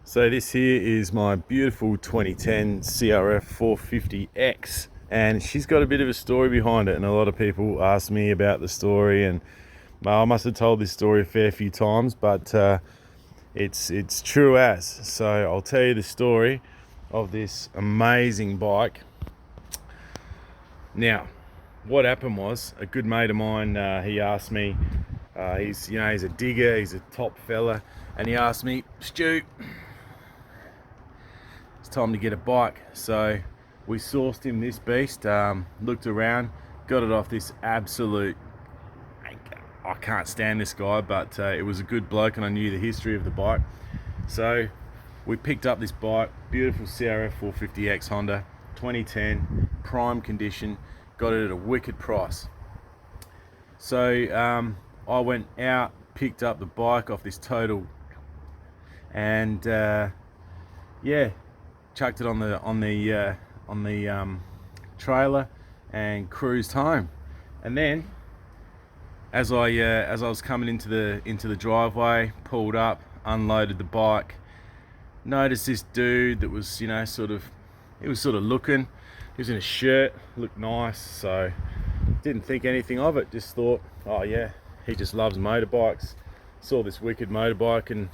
So this here is my beautiful 2010 CRF450X, and she's got a bit of a story behind it, and a lot of people ask me about the story, and I must have told this story a fair few times, but it's true as. So I'll tell you the story of this amazing bike. Now, what happened was, a good mate of mine, he asked me, he's a digger, he's a top fella, and he asked me, Stu, it's time to get a bike. So we sourced him this beast, looked around, got it off this absolute, I can't stand this guy, but it was a good bloke and I knew the history of the bike. So we picked up this bike, beautiful CRF450X Honda, 2010, prime condition, got it at a wicked price. So I went out, picked up the bike off this total, and chucked it on the trailer and cruised home. And then as I was coming into the driveway, pulled up, unloaded the bike, noticed this dude that was sort of looking. He was in a shirt, looked nice, so didn't think anything of it, just thought, oh yeah, he just loves motorbikes. Saw this wicked motorbike and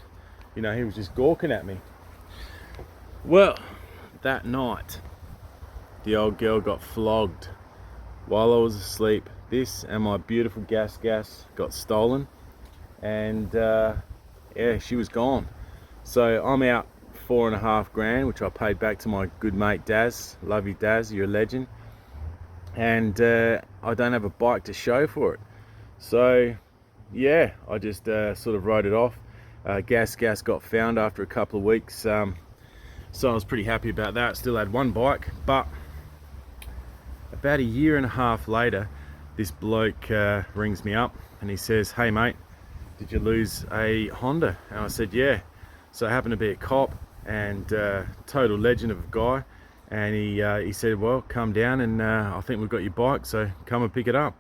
he was just gawking at me. Well, that night the old girl got flogged while I was asleep. This and my beautiful gas got stolen, and yeah, she was gone. So I'm out $4.5 grand, which I paid back to my good mate Daz. Love you, Daz, you're a legend. And I don't have a bike to show for it. So yeah, I just sort of wrote it off. Gas got found after a couple of weeks, so I was pretty happy about that. Still had one bike, but about 1.5 years later, this bloke rings me up and he says, hey mate, did you lose a Honda? And I said, yeah. So I happened to be a cop and total legend of a guy, and he said, well, come down and I think we've got your bike, so come and pick it up.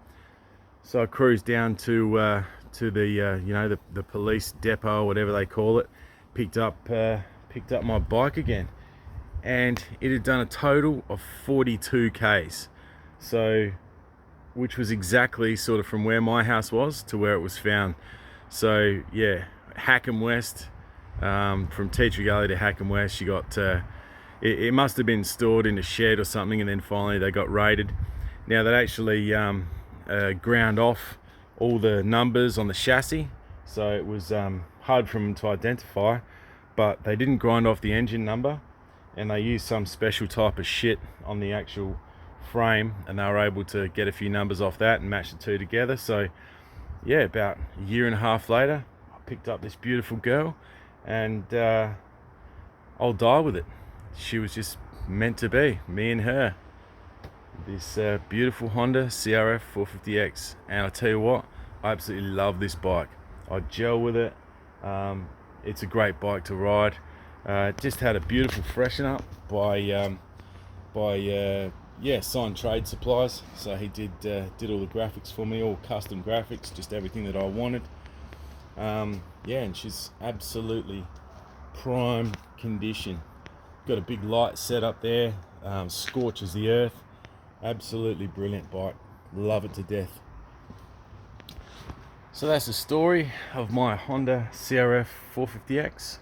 So I cruised down to the police depot, whatever they call it, picked up my bike again, and it had done a total of 42 k's, so which was exactly sort of from where my house was to where it was found. So yeah, Hackham West, from Teacher Gully to Hackham West, you got it must have been stored in a shed or something, and then finally they got raided. Now they actually ground off all the numbers on the chassis, so it was hard for them to identify, but they didn't grind off the engine number, and they used some special type of shit on the actual frame, and they were able to get a few numbers off that and match the two together. So yeah, about 1.5 years later, I picked up this beautiful girl, and I'll die with it. She was just meant to be, me and her. This beautiful Honda CRF450X, and I tell you what, I absolutely love this bike. I gel with it. It's a great bike to ride. Just had a beautiful freshen up by Signed Trade Supplies. So he did all the graphics for me, all custom graphics, just everything that I wanted. Yeah, and she's absolutely prime condition. Got a big light set up there, scorches the earth. Absolutely brilliant bike, love it to death. So that's the story of my Honda CRF450X.